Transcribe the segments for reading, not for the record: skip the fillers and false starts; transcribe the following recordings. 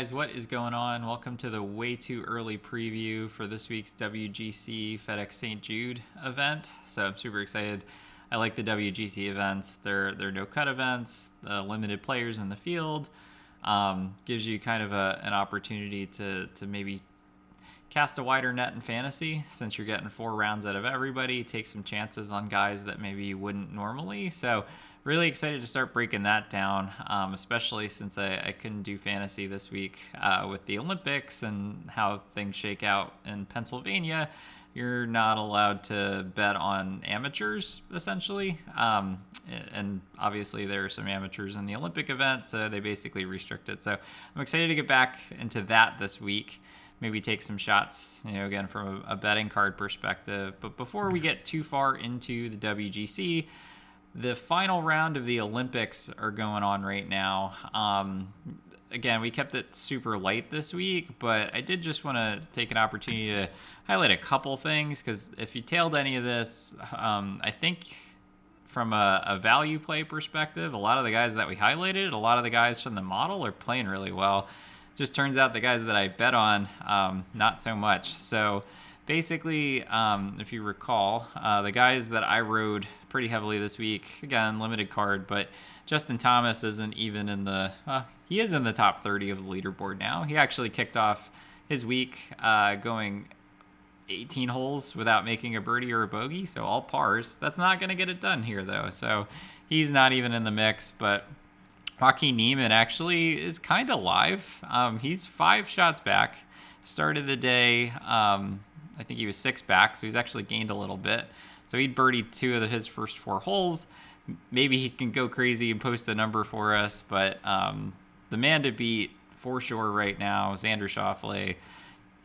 guys, what is going on? Welcome to the way too early preview for this week's WGC FedEx St. Jude event. So I'm super excited. I like the WGC events. They're no-cut events, limited players in the field. Gives you kind of an opportunity to maybe cast a wider net in fantasy since you're getting 4 rounds out of everybody. Take some chances on guys that maybe you wouldn't normally. So really excited to start breaking that down, especially since I couldn't do fantasy this week with the Olympics and how things shake out in Pennsylvania. You're not allowed to bet on amateurs, essentially. And obviously there are some amateurs in the Olympic event, so they basically restrict it. So I'm excited to get back into that this week. Maybe take some shots, again, from a betting card perspective. But before we get too far into the WGC, the final round of the Olympics are going on right now. Again, we kept it super light this week, but I did just want to take an opportunity to highlight a couple things, because if you tailed any of this, I think from a value play perspective, a lot of the guys that we highlighted, a lot of the guys from the model are playing really well. Just turns out the guys that I bet on, not so much. So basically, if you recall, the guys that I rode pretty heavily this week, again, limited card, but Justin Thomas isn't even in he is in the top 30 of the leaderboard now. He actually kicked off his week going 18 holes without making a birdie or a bogey, so all pars. That's not going to get it done here, though. So he's not even in the mix, but Joaquin Niemann actually is kind of live. He's 5 shots back. Started the day, I think he was 6 back, so he's actually gained a little bit. So he'd birdied 2 of his first 4 holes. Maybe he can go crazy and post a number for us, but the man to beat for sure right now, Xander Schauffele.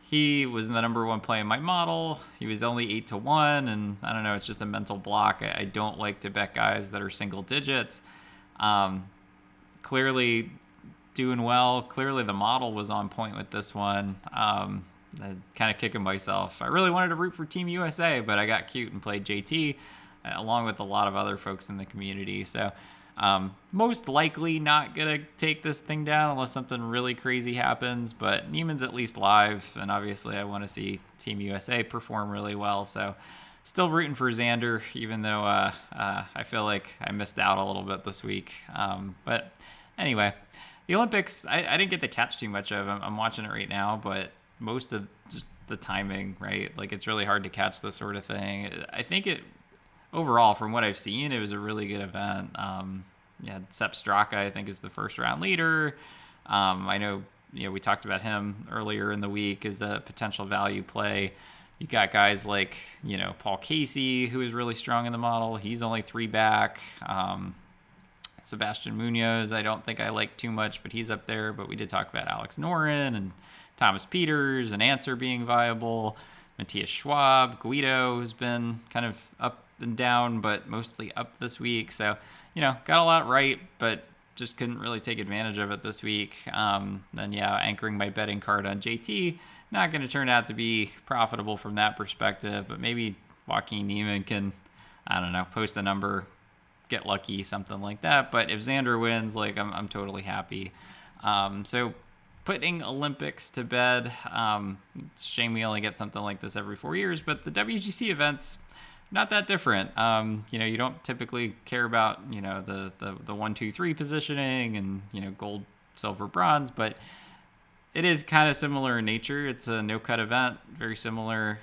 He was the number 1 play in my model. He was only 8-1, and I don't know, it's just a mental block. I don't like to bet guys that are single digits. Clearly doing well. Clearly the model was on point with this one. I'm kind of kicking myself. I really wanted to root for Team USA, but I got cute and played JT along with a lot of other folks in the community. So most likely not going to take this thing down unless something really crazy happens, but Niemann's at least live, and obviously I want to see Team USA perform really well. So still rooting for Xander, even though I feel like I missed out a little bit this week. But anyway, the Olympics, I didn't get to catch too much of. I'm watching it right now, but most of just the timing, right? Like, it's really hard to catch this sort of thing. I think overall, from what I've seen, it was a really good event. Sepp Straka, I think, is the first round leader. I know, we talked about him earlier in the week as a potential value play. You got guys like, Paul Casey, who is really strong in the model. He's only 3 back. Sebastian Munoz, I don't think I like too much, but he's up there. But we did talk about Alex Noren and Thomas Peters and Answer being viable. Matthias Schwab, Guido, who's been kind of up and down, but mostly up this week. So, got a lot right, but just couldn't really take advantage of it this week. Anchoring my betting card on JT, not going to turn out to be profitable from that perspective, but maybe Joaquin Niemann can, I don't know, post a number, get lucky, something like that. But if Xander wins, I'm totally happy. So putting Olympics to bed, shame we only get something like this every 4 years, but the WGC events, not that different. You don't typically care about, the 1, 2, 3 positioning and, gold, silver, bronze, but it is kind of similar in nature. It's a no-cut event, very similar.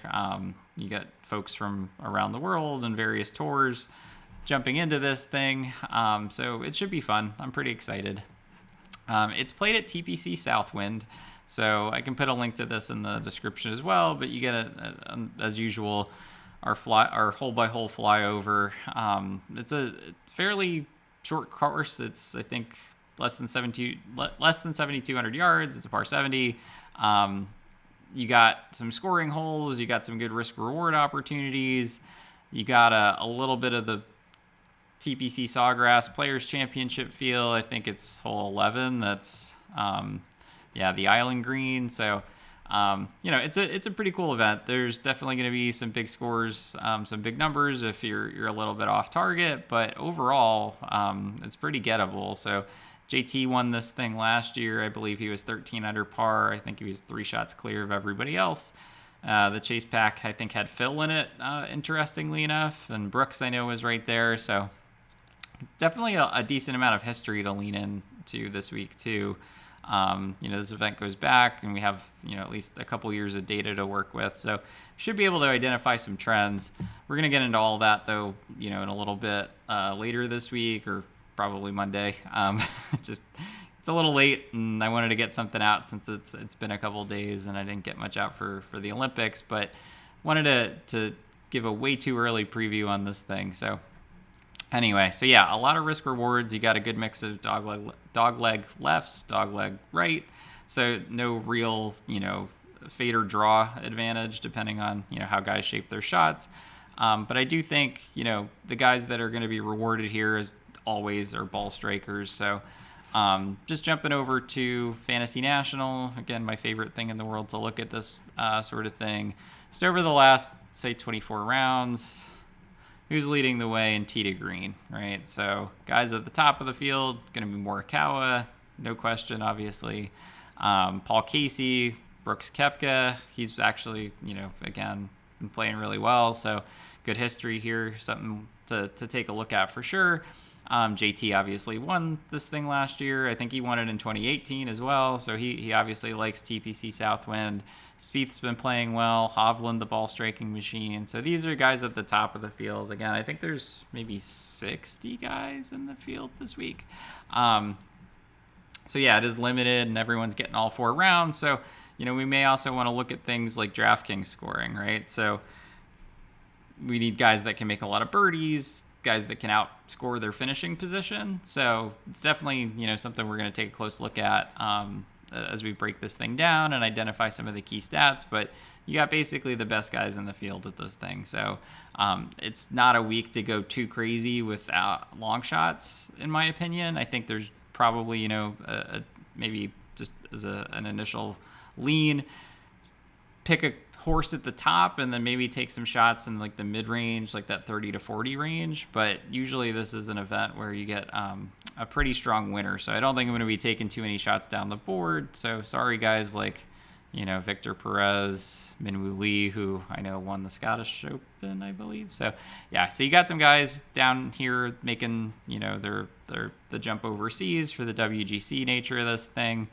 You got folks from around the world and various tours jumping into this thing. So it should be fun. I'm pretty excited. It's played at TPC Southwind, so I can put a link to this in the description as well, but you get as usual, our hole-by-hole flyover. It's a fairly short course. It's, I think, less than 7,200 yards. It's a par 70. You got some scoring holes. You got some good risk-reward opportunities. You got a little bit of the TPC Sawgrass Players Championship feel. I think it's hole 11. That's the Island Green. So it's a pretty cool event. There's definitely going to be some big scores, some big numbers if you're a little bit off target, but overall it's pretty gettable. So JT won this thing last year. I believe he was 13 under par. I think he was 3 shots clear of everybody else. The Chase pack, I think, had Phil in it, interestingly enough, and Brooks, I know, was right there. So definitely a decent amount of history to lean into this week, too. This event goes back, and we have, at least a couple years of data to work with. So should be able to identify some trends. We're going to get into all that, though, in a little bit later this week, or probably Monday. It's a little late, and I wanted to get something out since it's been a couple of days and I didn't get much out for the Olympics, but wanted to give a way too early preview on this thing. So anyway, so yeah, a lot of risk rewards. You got a good mix of dog leg lefts, dog leg right. So no real, fade or draw advantage depending on, how guys shape their shots. But I do think, the guys that are going to be rewarded here, as always, are ball strikers. So just jumping over to Fantasy National, again, my favorite thing in the world to look at this sort of thing. So over the last, say, 24 rounds, who's leading the way in tee to green, right? So guys at the top of the field, going to be Morikawa, no question, obviously. Paul Casey, Brooks Koepka, he's actually, again, been playing really well. So good history here, something to take a look at for sure. JT obviously won this thing last year. I think he won it in 2018 as well. So he obviously likes TPC Southwind. Spieth's been playing well. Hovland, the ball striking machine. So these are guys at the top of the field. Again, I think there's maybe 60 guys in the field this week. So yeah, it is limited and everyone's getting all 4 rounds. So, we may also want to look at things like Draftkings scoring, right? So we need guys that can make a lot of birdies, guys that can outscore their finishing position. So it's definitely, something we're going to take a close look at as we break this thing down and identify some of the key stats. But you got basically the best guys in the field at this thing. So it's not a week to go too crazy with long shots, in my opinion. I think there's probably, maybe just as an initial lean, pick a horse at the top and then maybe take some shots in like the mid-range, like that 30 to 40 range. But usually this is an event where you get a pretty strong winner. So I don't think I'm going to be taking too many shots down the board. So sorry guys like, Victor Perez, Minwoo Lee, who I know won the Scottish Open, I believe. So yeah, so you got some guys down here making, their the jump overseas for the WGC nature of this thing.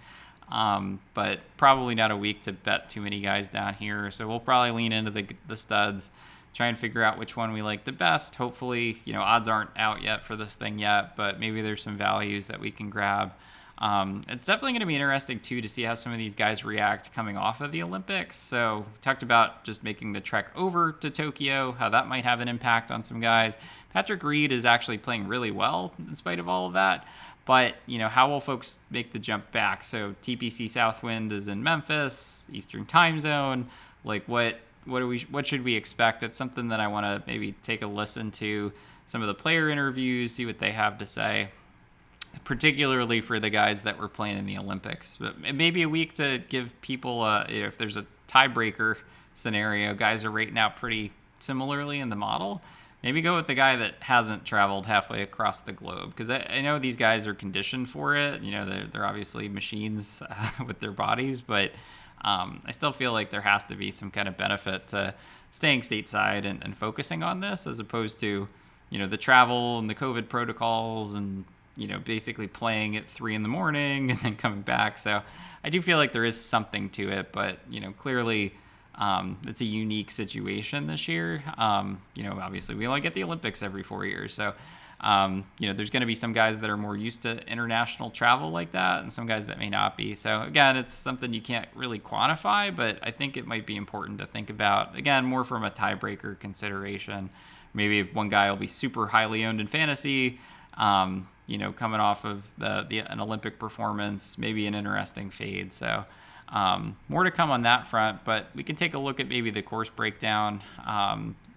But probably not a week to bet too many guys down here. So we'll probably lean into the studs, try and figure out which one we like the best. Hopefully, odds aren't out yet for this thing yet, but maybe there's some values that we can grab. It's definitely going to be interesting too to see how some of these guys react coming off of the Olympics. So we talked about just making the trek over to Tokyo, how that might have an impact on some guys. Patrick Reed is actually playing really well in spite of all of that. But, how will folks make the jump back? So TPC Southwind is in Memphis, Eastern time zone. Like what should we expect? It's something that I want to maybe take a listen to some of the player interviews, see what they have to say, particularly for the guys that were playing in the Olympics. But maybe a week to give people, if there's a tiebreaker scenario, guys are rating out pretty similarly in the model. Maybe go with the guy that hasn't traveled halfway across the globe, because I know these guys are conditioned for it. They're obviously machines with their bodies, but I still feel like there has to be some kind of benefit to staying stateside and focusing on this, as opposed to, the travel and the COVID protocols and, basically playing at 3 a.m. and then coming back. So I do feel like there is something to it, but, clearly it's a unique situation this year. Obviously we only get the Olympics every 4 years. So, there's going to be some guys that are more used to international travel like that and some guys that may not be. So again, it's something you can't really quantify, but I think it might be important to think about, again, more from a tiebreaker consideration. Maybe if one guy will be super highly owned in fantasy, coming off of an Olympic performance, maybe an interesting fade. So, more to come on that front, but we can take a look at maybe the course breakdown,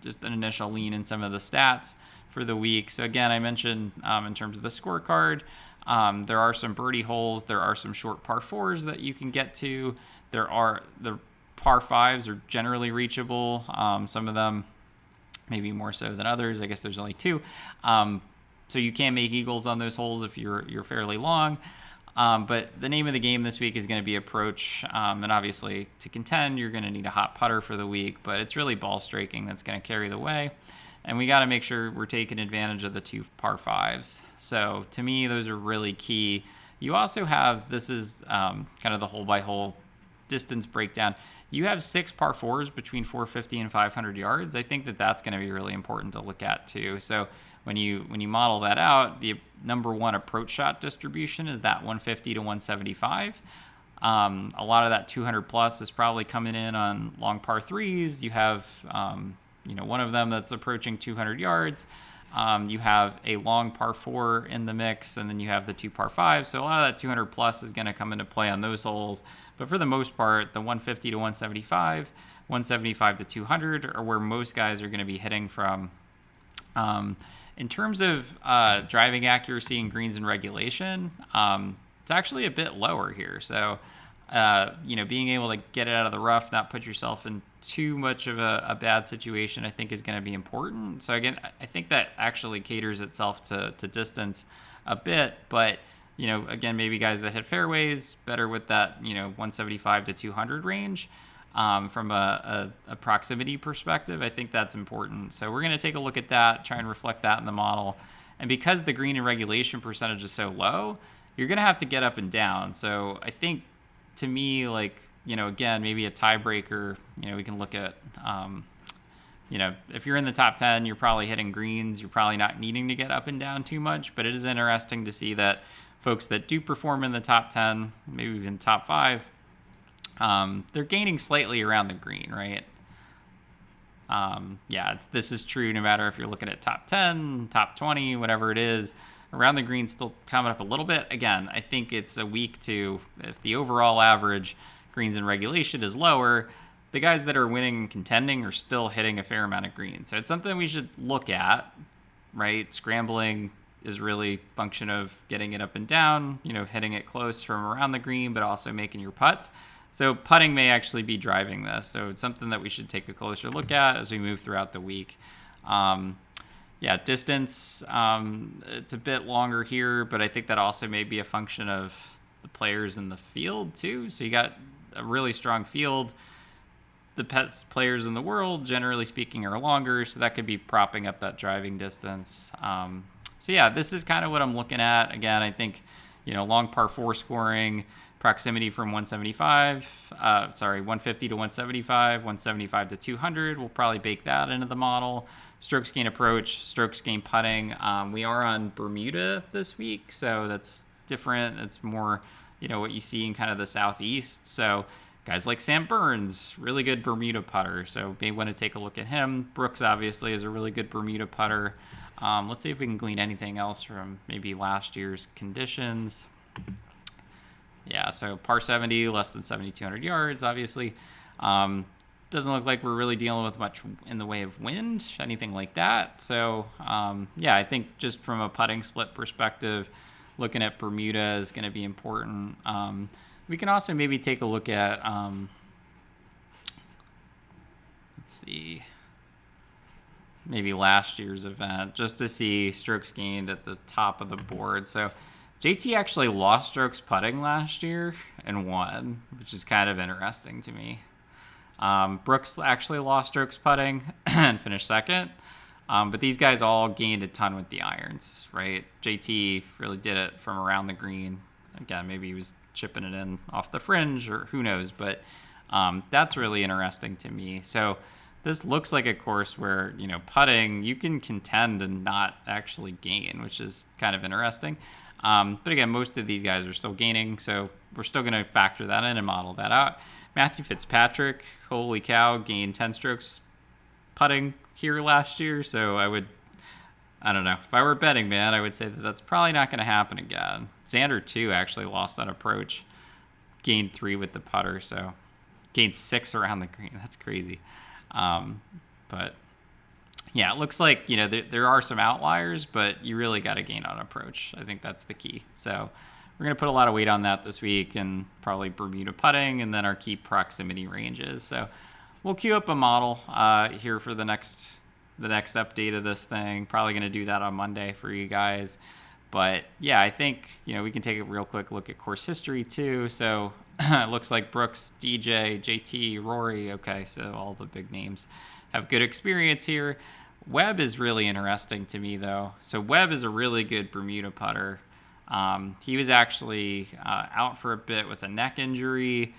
just an initial lean in some of the stats for the week. So again, I mentioned in terms of the scorecard, there are some birdie holes, there are some short par 4s that you can get to. There are the par 5s are generally reachable. Some of them maybe more so than others. I guess there's only 2. So you can make eagles on those holes if you're fairly long. But the name of the game this week is going to be approach. And obviously, to contend, you're going to need a hot putter for the week. But it's really ball striking that's going to carry the way. And we got to make sure we're taking advantage of the 2 par 5s. So to me, those are really key. You also have, this is kind of the hole-by-hole distance breakdown. You have 6 par 4s between 450 and 500 yards. I think that that's going to be really important to look at too. So when you model that out, the number 1 approach shot distribution is that 150 to 175. A lot of that 200 plus is probably coming in on long par 3s. You have one of them that's approaching 200 yards. You have a long par 4 in the mix, and then you have the 2 par 5. So a lot of that 200 plus is going to come into play on those holes. But for the most part, the 150 to 175, 175 to 200 are where most guys are going to be hitting from. In terms of driving accuracy and greens and regulation, it's actually a bit lower here. So, being able to get it out of the rough, not put yourself in too much of a bad situation, I think is going to be important. So again, I think that actually caters itself to distance a bit, but again, maybe guys that hit fairways better with that 175 to 200 range. From a proximity perspective, I think that's important. So we're going to take a look at that, try and reflect that in the model. And because the green and regulation percentage is so low, you're going to have to get up and down. So I think, to me, again, maybe a tiebreaker, we can look at, if you're in the top 10, you're probably hitting greens. You're probably not needing to get up and down too much. But it is interesting to see that folks that do perform in the top 10, maybe even top 5, they're gaining slightly around the green, right? This is true no matter if you're looking at top 10, top 20, whatever it is. Around the green still coming up a little bit. Again, I think it's a week to, if the overall average greens in regulation is lower, the guys that are winning and contending are still hitting a fair amount of greens. So it's something we should look at, right? Scrambling is really a function of getting it up and down, hitting it close from around the green, but also making your putts. So putting may actually be driving this. So it's something that we should take a closer look at as we move throughout the week. Distance, it's a bit longer here, but I think that also may be a function of the players in the field too. So you got a really strong field. The best players in the world, generally speaking, are longer, so that could be propping up that driving distance. This is kind of what I'm looking at. Again, I think, long par 4 scoring, proximity from 150 to 175, 175 to 200. We'll probably bake that into the model. Strokes gain approach, strokes gain putting. We are on Bermuda this week, so that's different. It's more, what you see in kind of the southeast. So guys like Sam Burns, really good Bermuda putter. So may want to take a look at him. Brooks obviously is a really good Bermuda putter. Let's see if we can glean anything else from maybe last year's conditions. So par 70, less than 7,200 yards, obviously. Doesn't look like we're really dealing with much in the way of wind, anything like that. So, I think just from a putting split perspective, looking at Bermuda is going to be important. We can also maybe take a look at, maybe last year's event, just to see strokes gained at the top of the board. So JT actually lost strokes putting last year and won, which is kind of interesting to me. Brooks actually lost strokes putting and finished second. But these guys all gained a ton with the irons, right? JT really did it from around the green. Again, maybe he was chipping it in off the fringe, or who knows. But that's really interesting to me. So this looks like a course where, putting, you can contend and not actually gain, which is kind of interesting. But again, most of these guys are still gaining, so we're still going to factor that in and model that out. Matthew Fitzpatrick, holy cow, gained 10 strokes putting here last year, so I don't know. If I were a betting man, I would say that that's probably not going to happen again. Xander, too, actually lost that approach, gained 3 with the putter, so gained 6 around the green. That's crazy. But yeah, it looks like, there are some outliers, but you really got to gain on approach. I think that's the key. So we're going to put a lot of weight on that this week, and probably Bermuda putting, and then our key proximity ranges. So we'll queue up a model here for the next the next update of this thing. Probably going to do that on Monday for you guys. But yeah, I think, we can take a real quick look at course history too. So it looks like Brooks, DJ, JT, Rory. Okay, so all the big names have good experience here. Webb is really interesting to me though. So Webb is a really good Bermuda putter. He was actually out for a bit with a neck injury.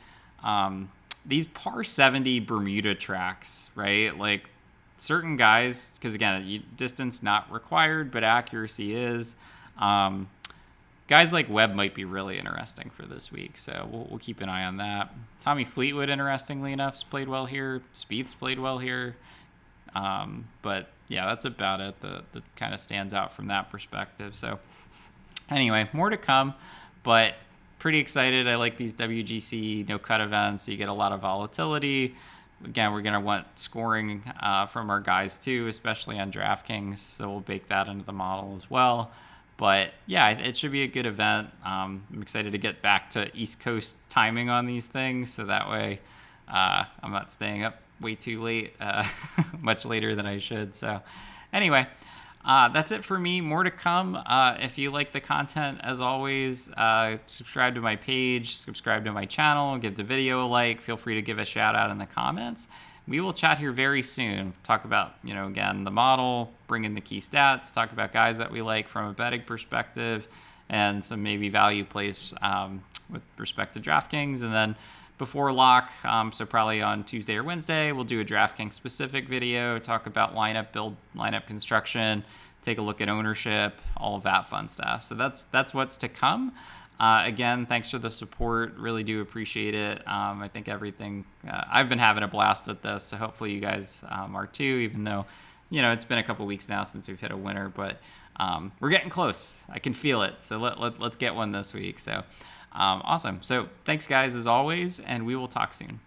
These par 70 Bermuda tracks, right? Like certain guys, because again, distance not required, but accuracy is. Guys like Webb might be really interesting for this week, so we'll keep an eye on that. Tommy Fleetwood, interestingly enough, has played well here. Spieth's played well here. But yeah, that's about it that kind of stands out from that perspective. So anyway, more to come, but pretty excited. I like these WGC no-cut events. You get a lot of volatility. Again, we're going to want scoring from our guys too, especially on Draftkings, so we'll bake that into the model as well. But yeah, it should be a good event. I'm excited to get back to East Coast timing on these things, so that way I'm not staying up way too late, much later than I should. So anyway, that's it for me. More to come. If you like the content, as always, subscribe to my page, subscribe to my channel, give the video a like. Feel free to give a shout out in the comments. We will chat here very soon. Talk about, again, the model, bring in the key stats, talk about guys that we like from a betting perspective, and some maybe value plays with respect to DraftKings. And then before lock, so probably on Tuesday or Wednesday, we'll do a DraftKings specific video, talk about lineup build, lineup construction, take a look at ownership, all of that fun stuff. So that's what's to come. Again, thanks for the support. Really do appreciate it. I think everything, I've been having a blast at this, so hopefully you guys are too, even though, it's been a couple weeks now since we've hit a winner, but we're getting close. I can feel it. So let's get one this week. So awesome. So thanks guys as always, and we will talk soon.